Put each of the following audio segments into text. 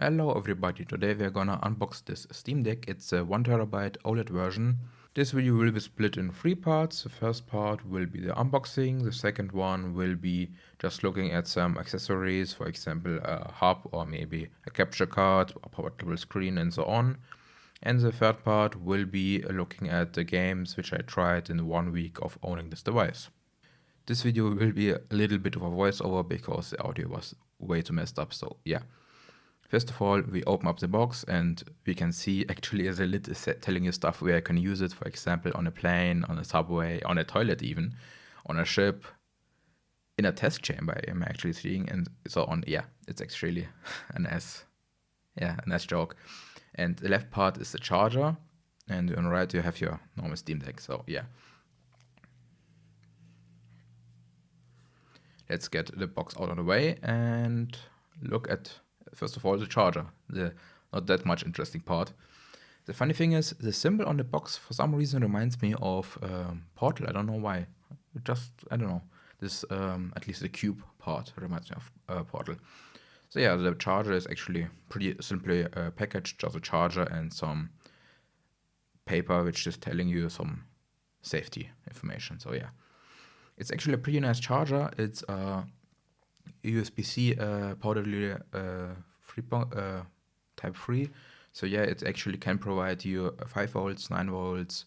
Hello everybody, today we're gonna unbox this Steam Deck. It's a 1TB OLED version. This video will be split in 3 parts. The first part will be the unboxing, the second one will be just looking at some accessories, for example a hub or maybe a capture card, a portable screen and so on. And the third part will be looking at the games which I tried in 1 week of owning this device. This video will be a little bit of a voiceover because the audio was way too messed up, so yeah. First of all, we open up the box and we can see actually as a lid is telling you stuff where I can use it, for example, on a plane, on a subway, on a toilet even, on a ship, in a test chamber I'm actually seeing, and so on. Yeah, it's actually a nice joke. And the left part is the charger, and on the right you have your normal Steam Deck, so yeah. Let's get the box out of the way and look at first of all the charger, the not that much interesting part. The funny thing is the symbol on the box for some reason reminds me of Portal. I don't know why. I don't know. This at least the cube part reminds me of Portal. So yeah, the charger is actually pretty simply packaged, just a charger and some paper which is telling you some safety information. So yeah, it's actually a pretty nice charger. It's USB-C powderly type 3. So yeah, it actually can provide you 5 volts, 9 volts,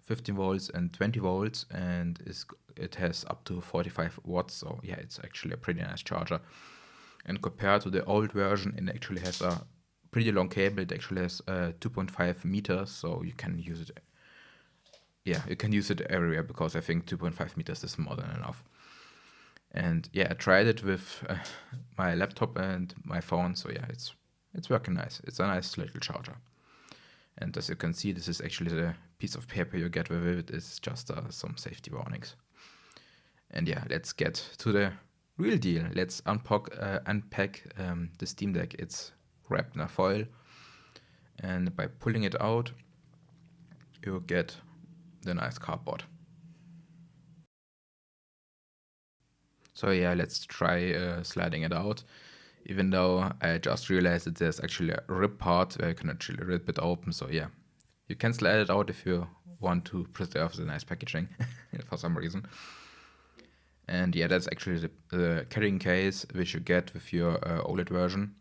15 volts and 20 volts, and it has up to 45 watts. So yeah, it's actually a pretty nice charger. And compared to the old version, it actually has a pretty long cable. It actually has 2.5 meters, so you can use it. Yeah, you can use it everywhere because I think 2.5 meters is more than enough. And yeah, I tried it with my laptop and my phone, so yeah, it's working nice. It's a nice little charger. And as you can see, this is actually the piece of paper you get with it. It's just some safety warnings. And yeah, let's get to the real deal. Let's unpack the Steam Deck. It's wrapped in a foil, and by pulling it out, you get the nice cardboard. So yeah, let's try sliding it out. Even though I just realized that there's actually a rip part where you can actually rip it open. So yeah, you can slide it out if you want to preserve the nice packaging for some reason. And yeah, that's actually the carrying case which you get with your OLED version.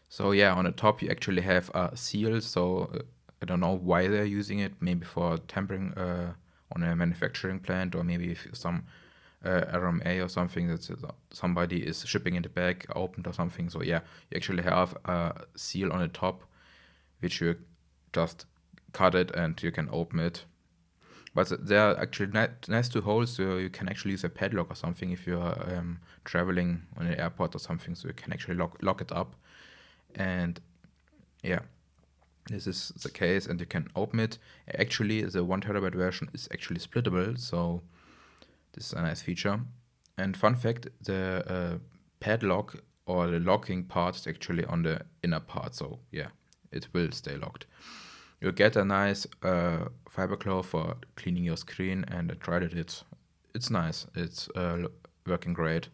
So yeah, on the top you actually have a seal. So I don't know why they're using it. Maybe for tampering on a manufacturing plant, or maybe if some RMA or something that somebody is shipping in the bag opened or something. So yeah, you actually have a seal on the top, which you just cut it and you can open it. But there are actually nice two holes, so you can actually use a padlock or something if you're traveling on an airport or something. So you can actually lock it up. And yeah, this is the case, and you can open it. Actually, the 1TB version is actually splittable, so this is a nice feature. And fun fact, the padlock or the locking part is actually on the inner part, so yeah, it will stay locked. You get a nice fiber cloth for cleaning your screen, and I tried it. It's nice. It's working great.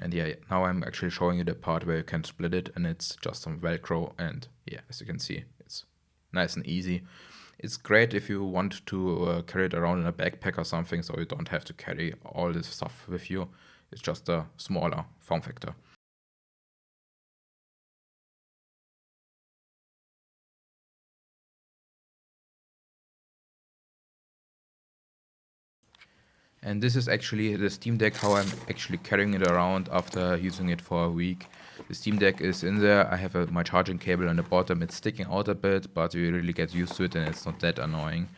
And yeah, now I'm actually showing you the part where you can split it, and it's just some Velcro, and yeah, as you can see, it's nice and easy. It's great if you want to carry it around in a backpack or something, so you don't have to carry all this stuff with you. It's just a smaller form factor. And this is actually the Steam Deck, how I'm actually carrying it around after using it for a week. The Steam Deck is in there. I have my charging cable on the bottom. It's sticking out a bit, but you really get used to it and it's not that annoying.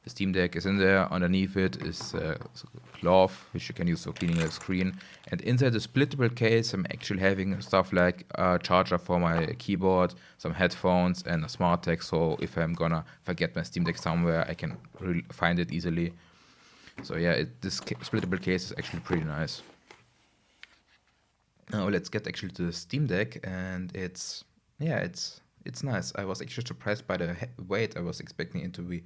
The Steam Deck is in there. Underneath it is a cloth, which you can use for cleaning the screen. And inside the splittable case, I'm actually having stuff like a charger for my keyboard, some headphones, and a smart tech. So if I'm gonna forget my Steam Deck somewhere, I can find it easily. So yeah, this splittable case is actually pretty nice. Now let's get actually to the Steam Deck, and it's nice. I was actually surprised by the weight. I was expecting it to be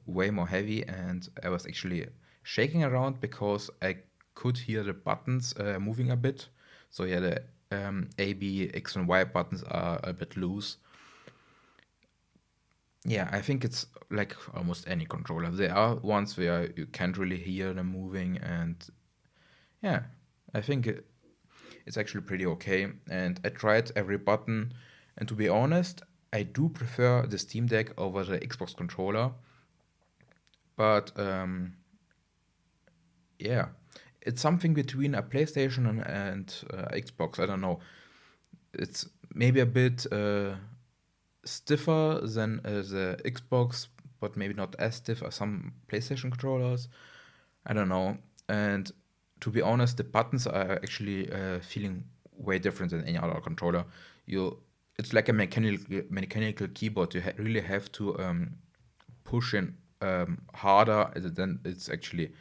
way more heavy, and I was actually shaking around because I could hear the buttons moving a bit. So yeah, the A, B, X, and Y buttons are a bit loose. Yeah, I think it's like almost any controller. There are ones where you can't really hear them moving, and yeah, I think it's actually pretty okay. And I tried every button, and to be honest, I do prefer the Steam Deck over the Xbox controller. But yeah, it's something between a PlayStation and Xbox. I don't know. It's maybe a bit stiffer than the Xbox, but maybe not as stiff as some PlayStation controllers. I don't know. And to be honest, the buttons are actually feeling way different than any other controller. It's like a mechanical keyboard. You really have to push in harder than it's actually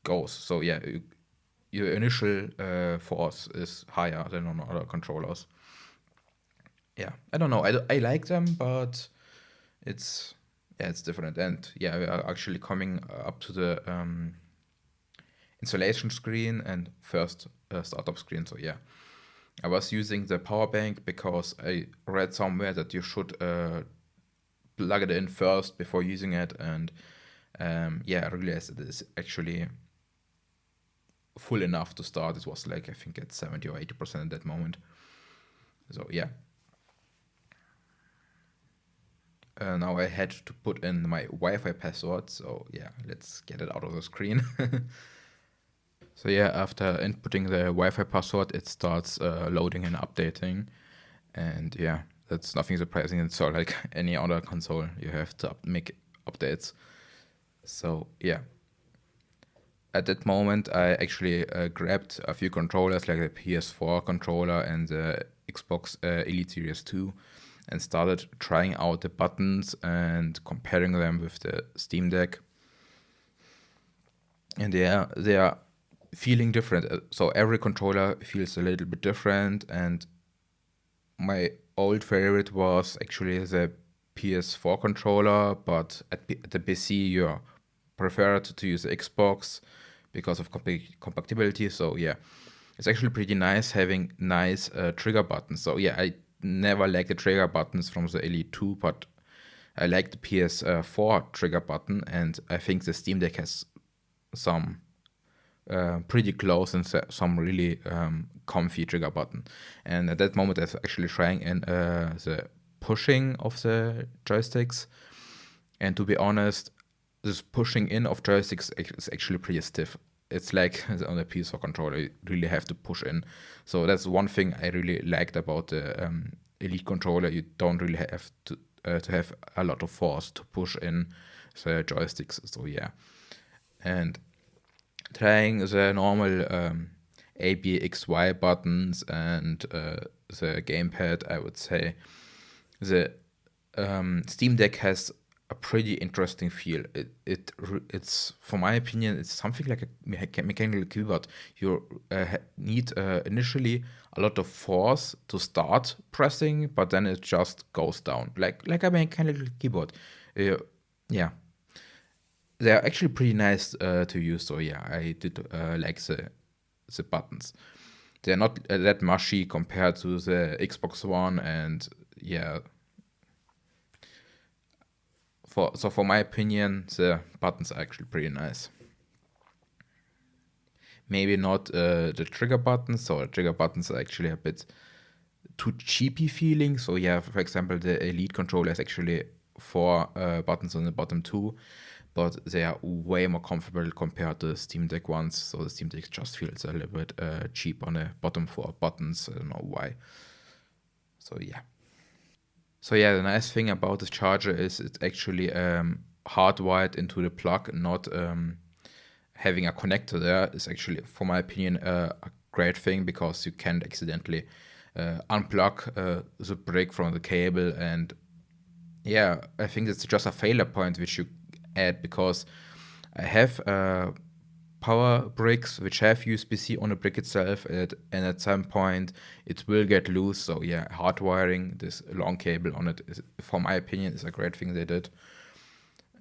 goes. So yeah, your initial force is higher than on other controllers. Yeah, I don't know. I like them, but it's yeah, it's different. And yeah, we are actually coming up to the installation screen and first startup screen. So yeah, I was using the power bank because I read somewhere that you should plug it in first before using it, and yeah, I realized it is actually full enough to start. It was like I think at 70 or 80% at that moment. So yeah. Now I had to put in my Wi-Fi password. So yeah, let's get it out of the screen. So yeah, after inputting the Wi-Fi password, it starts loading and updating. And yeah, that's nothing surprising. It's all like any other console. You have to make updates. So yeah, at that moment, I actually grabbed a few controllers like the PS4 controller and the Xbox Elite Series 2 and started trying out the buttons and comparing them with the Steam Deck. And they are feeling different. So every controller feels a little bit different. And my old favorite was actually the PS4 controller, but at the PC, you preferred to use the Xbox because of compatibility. So yeah, it's actually pretty nice having nice trigger buttons. So yeah, I never liked the trigger buttons from the Elite 2, but I like the PS4 trigger button, and I think the Steam Deck has some pretty close and some really comfy trigger button. And at that moment, I was actually trying in the pushing of the joysticks. And to be honest, this pushing in of joysticks is actually pretty stiff. It's like on a PS4 controller, you really have to push in. So that's one thing I really liked about the Elite controller. You don't really have to have a lot of force to push in the joysticks. So yeah, and trying the normal A, B, X, Y buttons and the gamepad, I would say the Steam Deck has a pretty interesting feel. It's for my opinion, it's something like a mechanical keyboard. You need initially a lot of force to start pressing, but then it just goes down like a mechanical keyboard. Yeah, they're actually pretty nice to use. So yeah, I did like the buttons. They're not that mushy compared to the Xbox One, and yeah, for my opinion, the buttons are actually pretty nice. Maybe not the trigger buttons. So the trigger buttons are actually a bit too cheapy feeling. So yeah, for example, the Elite controller is actually 4 buttons on the bottom too, but they are way more comfortable compared to the Steam Deck ones. So the Steam Deck just feels a little bit cheap on the bottom 4 buttons. I don't know why. So yeah. So yeah, the nice thing about this charger is it's actually hardwired into the plug, not having a connector there is actually, for my opinion, a great thing because you can't accidentally unplug the brick from the cable. And yeah, I think it's just a failure point which you add because I have power bricks which have USB-C on the brick itself, and at some point it will get loose. So yeah, hardwiring this long cable on it is, for my opinion, is a great thing they did.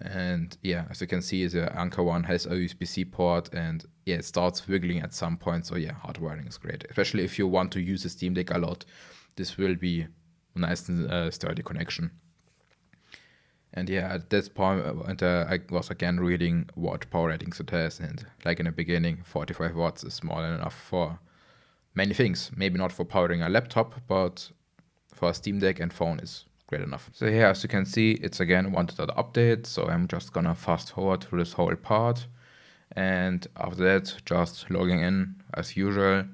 And yeah, as you can see, the Anker one has a USB-C port, and yeah, it starts wiggling at some point. So yeah, hardwiring is great, especially if you want to use the Steam Deck a lot. This will be a nice and sturdy connection. And yeah, at this point, I was again reading what power ratings it has, and like in the beginning, 45 watts is more than enough for many things. Maybe not for powering a laptop, but for a Steam Deck and phone is great enough. So here, as you can see, it's again wanted an update. So I'm just gonna fast forward through this whole part. And after that, just logging in as usual.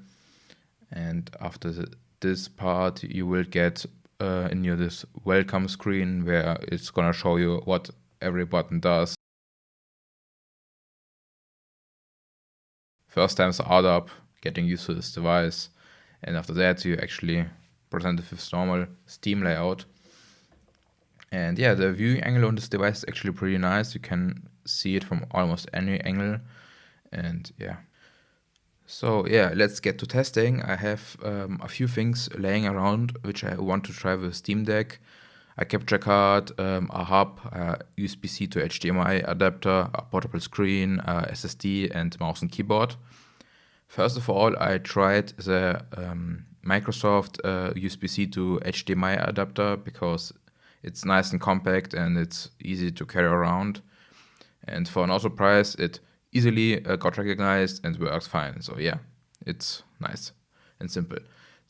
And after this part, you will get in your this welcome screen where it's gonna show you what every button does. First time startup, getting used to this device, and after that you actually present it with normal Steam layout. And yeah, the viewing angle on this device is actually pretty nice. You can see it from almost any angle, and yeah. So yeah, let's get to testing. I have a few things laying around which I want to try with Steam Deck. A capture card, a hub, a USB-C to HDMI adapter, a portable screen, a SSD, and mouse and keyboard. First of all, I tried the Microsoft USB-C to HDMI adapter because it's nice and compact and it's easy to carry around. And for an auto price, it easily got recognized and works fine. So yeah, it's nice and simple.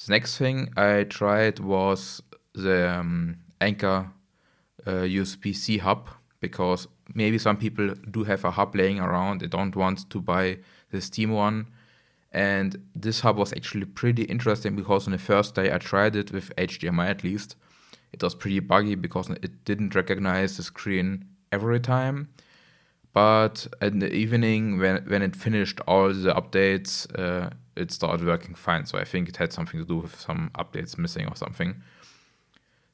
The next thing I tried was the Anker USB-C hub, because maybe some people do have a hub laying around. They don't want to buy the Steam one. And this hub was actually pretty interesting because on the first day I tried it with HDMI at least. It was pretty buggy because it didn't recognize the screen every time. But in the evening, when it finished all the updates, it started working fine. So I think it had something to do with some updates missing or something.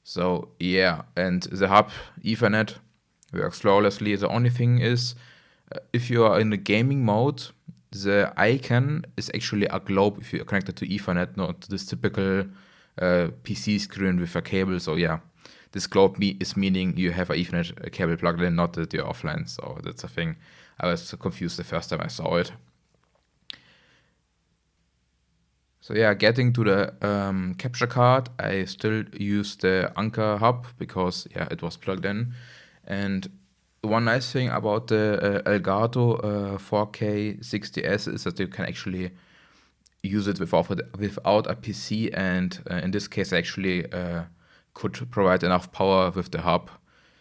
So yeah, and the hub Ethernet works flawlessly. The only thing is, if you are in the gaming mode, the icon is actually a globe if you're connected to Ethernet, not this typical PC screen with a cable. So yeah, this globe is meaning you have an Ethernet cable plugged in, not that you're offline. So that's a thing. I was confused the first time I saw it. So yeah, getting to the capture card, I still use the Anker hub because yeah, it was plugged in. And one nice thing about the Elgato 4K 60S is that you can actually use it without a PC, and in this case, I actually could provide enough power with the hub,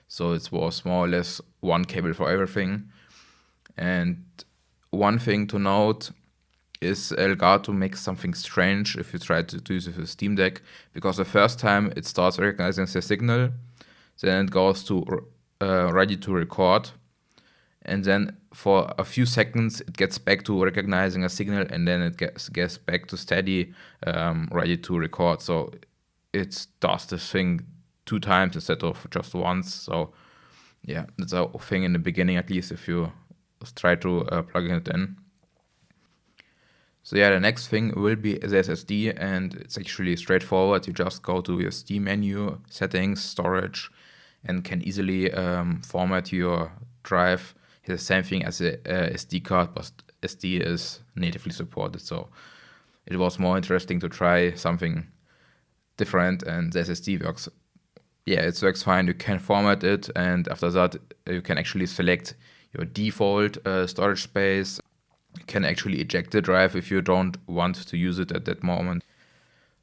so it was more or less one cable for everything. And one thing to note is Elgato makes something strange if you try to use it with Steam Deck, because the first time it starts recognizing the signal, then it goes to ready to record, and then for a few seconds it gets back to recognizing a signal, and then it gets back to steady, ready to record. So it does this thing 2 times instead of just once. So yeah, that's a thing in the beginning, at least if you try to plug it in. So yeah, the next thing will be the SSD, and it's actually straightforward. You just go to your Steam menu, settings, storage, and can easily format your drive. It's the same thing as a SD card, but SD is natively supported. So it was more interesting to try something different, and the SSD works. Yeah, it works fine. You can format it, and after that, you can actually select your default storage space. You can actually eject the drive if you don't want to use it at that moment.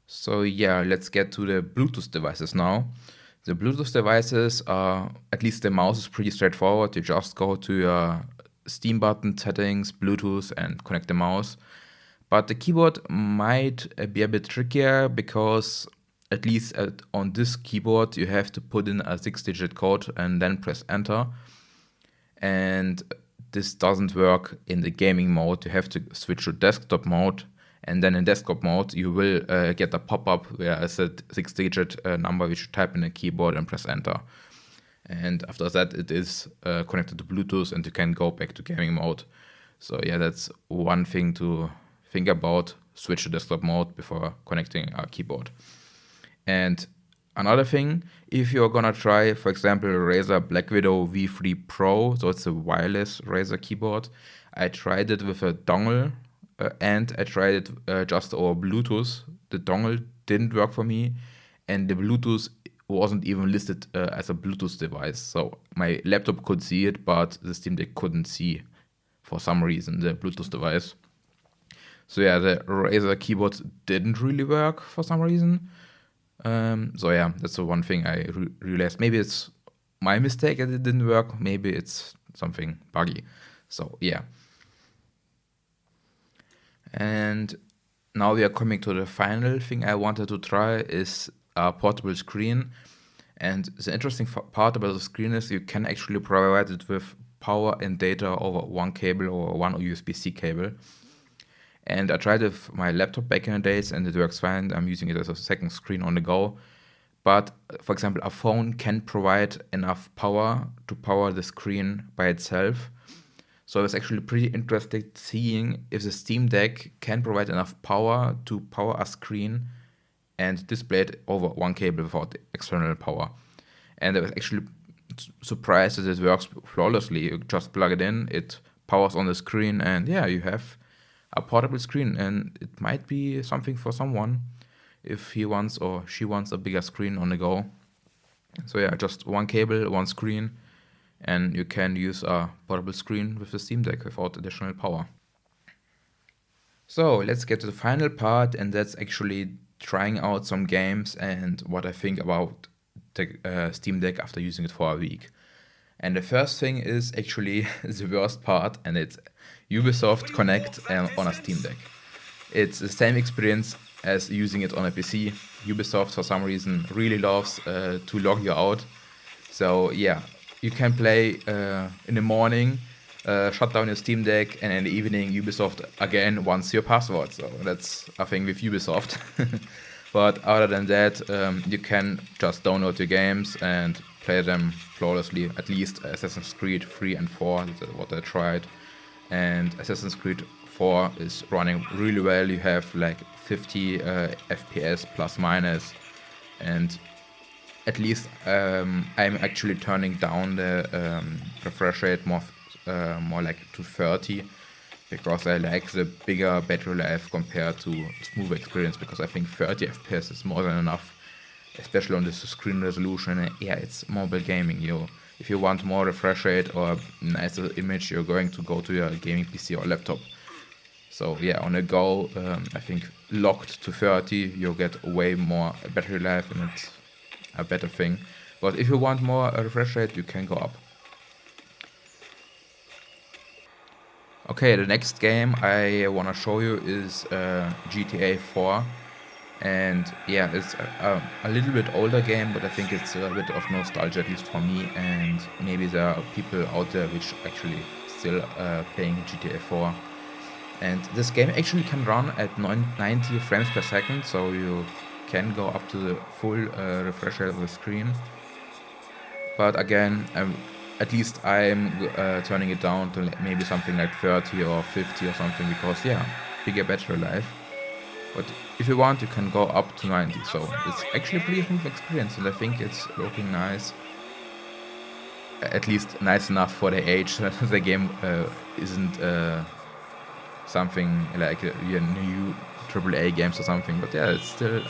So yeah, let's get to the Bluetooth devices now. The Bluetooth devices are, at least the mouse is pretty straightforward. You just go to your Steam button, settings, Bluetooth, and connect the mouse. But the keyboard might be a bit trickier because at least on this keyboard, you have to put in a 6-digit code and then press enter. And this doesn't work in the gaming mode. You have to switch to desktop mode, and then in desktop mode you will get a pop-up where I said 6-digit number which you type in the keyboard and press enter. And after that it is connected to Bluetooth and you can go back to gaming mode. So yeah, that's one thing to think about. Switch to desktop mode before connecting a keyboard. And Another thing, if you're gonna try, for example, Razer Black Widow V3 Pro, so it's a wireless Razer keyboard. I tried it with a dongle and I tried it just over Bluetooth. The dongle didn't work for me, and the Bluetooth wasn't even listed as a Bluetooth device. So my laptop could see it, but the Steam Deck couldn't see for some reason the Bluetooth device. So yeah, the Razer keyboard didn't really work for some reason. So yeah, that's the one thing I realized. Maybe it's my mistake that it didn't work. Maybe it's something buggy. So yeah. And now we are coming to the final thing I wanted to try is a portable screen. And the interesting part about the screen is you can actually provide it with power and data over one cable or one USB-C cable. And I tried it with my laptop back in the days and it works fine. I'm using it as a second screen on the go. But for example, a phone can provide enough power to power the screen by itself. So it's actually pretty interesting seeing if the Steam Deck can provide enough power to power a screen and display it over one cable without external power. And I was actually surprised that it works flawlessly. You just plug it in, it powers on the screen, and yeah, you have a portable screen. And it might be something for someone if he wants or she wants a bigger screen on the go. So yeah, just one cable, one screen, and you can use a portable screen with the Steam Deck without additional power. So let's get to the final part, and that's actually trying out some games and what I think about the Steam Deck after using it for a week. And the first thing is actually the worst part, and it's Ubisoft Connect on a Steam Deck. It's the same experience as using it on a PC. Ubisoft, for some reason, really loves to log you out. So yeah, you can play in the morning, shut down your Steam Deck, and in the evening, Ubisoft again wants your password. So that's a thing with Ubisoft. But other than that, you can just download your games and play them flawlessly. At least Assassin's Creed 3 and 4, that's what I tried. And Assassin's Creed 4 is running really well. You have like 50 FPS plus minus, and at least I'm actually turning down the refresh rate more like to 30, because I like the bigger battery life compared to smooth experience, because I think 30 FPS is more than enough, especially on this screen resolution. And yeah, it's mobile gaming. If you want more refresh rate or nicer image, you're going to go to your gaming PC or laptop. So yeah, on the go, I think locked to 30, you'll get way more battery life, and it's a better thing. But if you want more refresh rate, you can go up. Okay, the next game I want to show you is GTA 4. And yeah, it's a little bit older game, but I think it's a bit of nostalgia, at least for me. And maybe there are people out there which actually still playing GTA 4. And this game actually can run at 90 frames per second, so you can go up to the full refresh rate of the screen. But again, at least I'm turning it down to maybe something like 30 or 50 or something, because yeah, bigger battery life. But if you want, you can go up to 90, so it's actually a pretty smooth experience, and I think it's looking nice. At least nice enough for the age. The game isn't something like your new AAA games or something, but yeah, it's still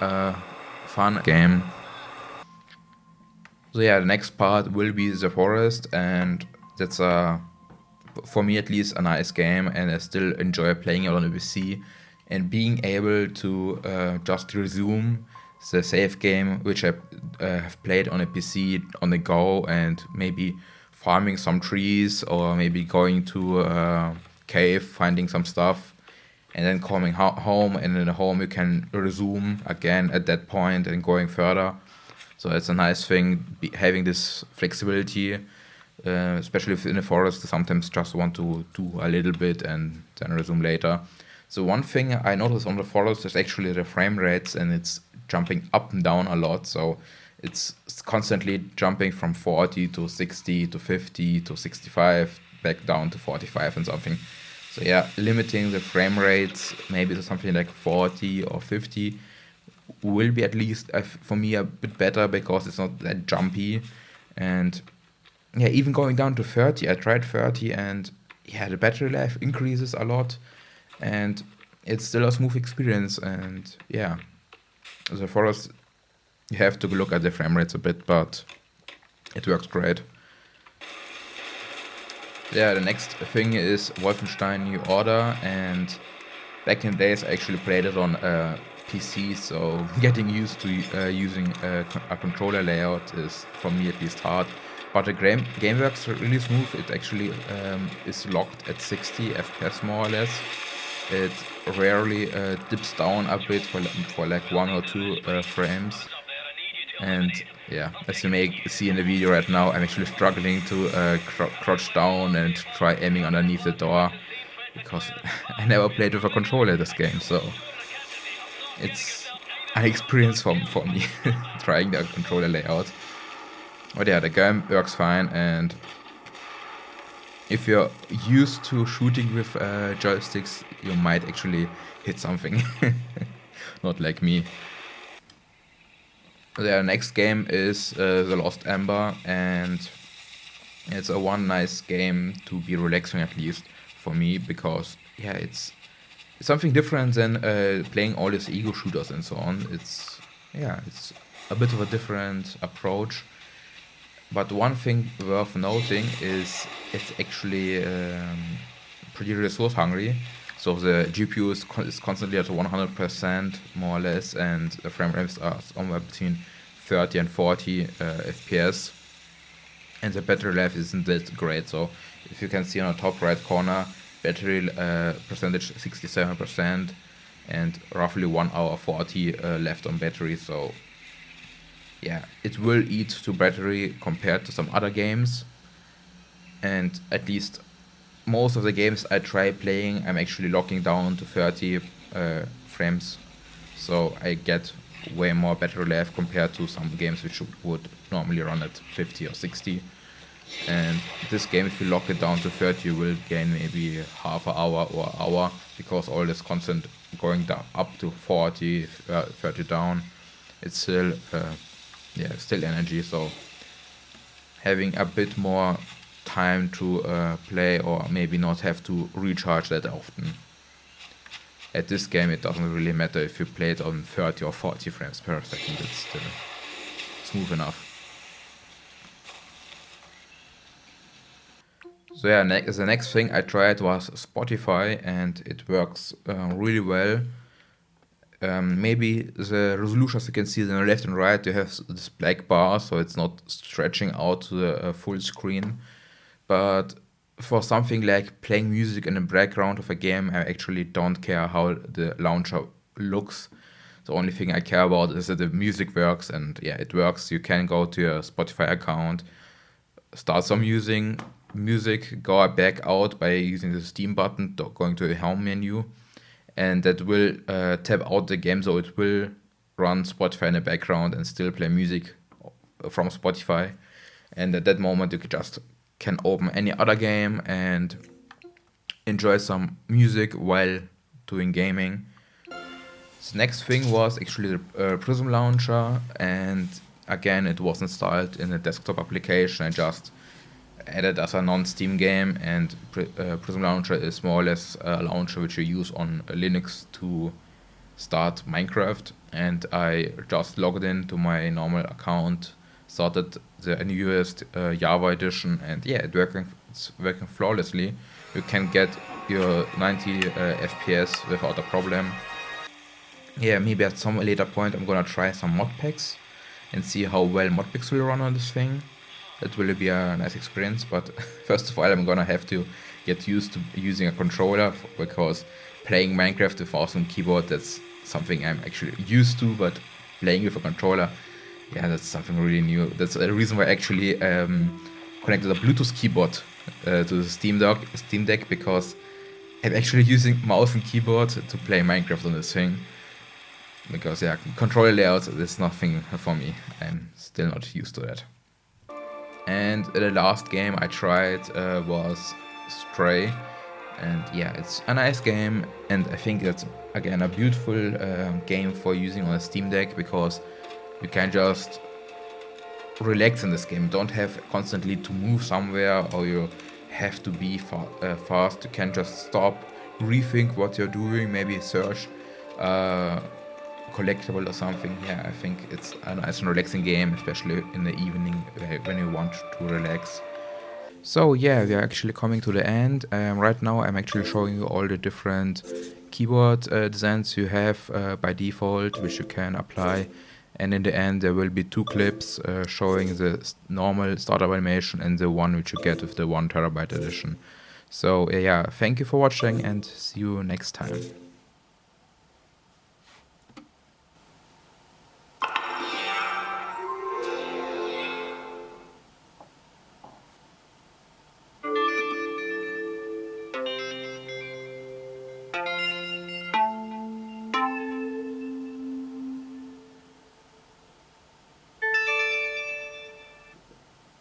a fun game. So yeah, the next part will be The Forest, and that's for me at least a nice game, and I still enjoy playing it on the PC and being able to just resume the save game which I have played on a PC on the go, and maybe farming some trees or maybe going to a cave, finding some stuff, and then coming home, and in the home you can resume again at that point and going further. So it's a nice thing having this flexibility, especially if in the forest sometimes just want to do a little bit and then resume later. So one thing I noticed on the forest is actually the frame rates, and it's jumping up and down a lot. So it's constantly jumping from 40 to 60 to 50 to 65 back down to 45 and something. So yeah, limiting the frame rates maybe to something like 40 or 50 will be at least for me a bit better because it's not that jumpy. And yeah, even going down to 30, I tried 30 and yeah, the battery life increases a lot and it's still a smooth experience. And yeah, so for us, you have to look at the frame rates a bit, but it works great. Yeah, the next thing is Wolfenstein New Order, and back in the days I actually played it on PC, so getting used to using a controller layout is, for me at least, hard. But the game works really smooth. It actually is locked at 60 FPS more or less. It rarely dips down a bit for like 1 or 2 frames. And yeah, as you may see in the video right now, I'm actually struggling to crouch down and try aiming underneath the door because I never played with a controller this game, so it's an experience for me trying the controller layout. But yeah, the game works fine, and if you're used to shooting with joysticks, you might actually hit something. Not like me. The next game is the Lost Ember, and it's a one nice game to be relaxing, at least for me, because yeah, it's something different than playing all these ego shooters and so on. It's a bit of a different approach. But one thing worth noting is it's actually pretty resource hungry. So the GPU is constantly at 100% more or less, and the frame rates are somewhere between 30 and 40 FPS. And the battery life isn't that great. So if you can see on the top right corner, battery percentage 67% and roughly 1 hour 40 left on battery. So yeah, it will eat to battery compared to some other games. And at least most of the games I try playing, I'm actually locking down to 30 frames, so I get way more battery life compared to some games which would normally run at 50 or 60. And this game, if you lock it down to 30, you will gain maybe half an hour or an hour, because all this constant going down up to 40, 30 down, it's still still energy. So having a bit more time to play, or maybe not have to recharge that often. At this game, it doesn't really matter if you play it on 30 or 40 frames per second, it's still smooth enough. So yeah, the next thing I tried was Spotify, and it works really well. Maybe the resolution, as you can see on the left and right, you have this black bar, so it's not stretching out to the full screen. But for something like playing music in the background of a game, I actually don't care how the launcher looks. The only thing I care about is that the music works, and yeah, it works. You can go to your Spotify account, start some music, go back out by using the Steam button, going to the home menu, and that will tab out the game, so it will run Spotify in the background and still play music from Spotify. And at that moment, you can open any other game and enjoy some music while doing gaming. The next thing was actually the Prism Launcher, and again, it was installed in a desktop application. I just added as a non-Steam game, and Prism Launcher is more or less a launcher which you use on Linux to start Minecraft. And I just logged into my normal account, started the newest Java edition, and yeah, it's working flawlessly. You can get your 90 FPS without a problem. Yeah, maybe at some later point I'm gonna try some mod packs and see how well mod packs will run on this thing. That will be a nice experience, but first of all, I'm gonna have to get used to using a controller, because playing Minecraft without some keyboard, that's something I'm actually used to, but playing with a controller, yeah, that's something really new. That's the reason why I actually connected a Bluetooth keyboard to the Steam Deck, because I'm actually using mouse and keyboard to play Minecraft on this thing. Because yeah, controller layouts is nothing for me. I'm still not used to that. And the last game I tried was Stray. And yeah, it's a nice game, and I think it's again a beautiful game for using on a Steam Deck, because you can just relax in this game. You don't have constantly to move somewhere, or you have to be fast. You can just stop, rethink what you're doing, maybe search collectible or something. Yeah, I think it's a nice and relaxing game, especially in the evening when you want to relax. So yeah, we are actually coming to the end. Right now I'm actually showing you all the different keyboard designs you have by default, which you can apply. And in the end there will be 2 clips showing the normal startup animation and the one which you get with the 1 TB edition. So yeah, thank you for watching and see you next time.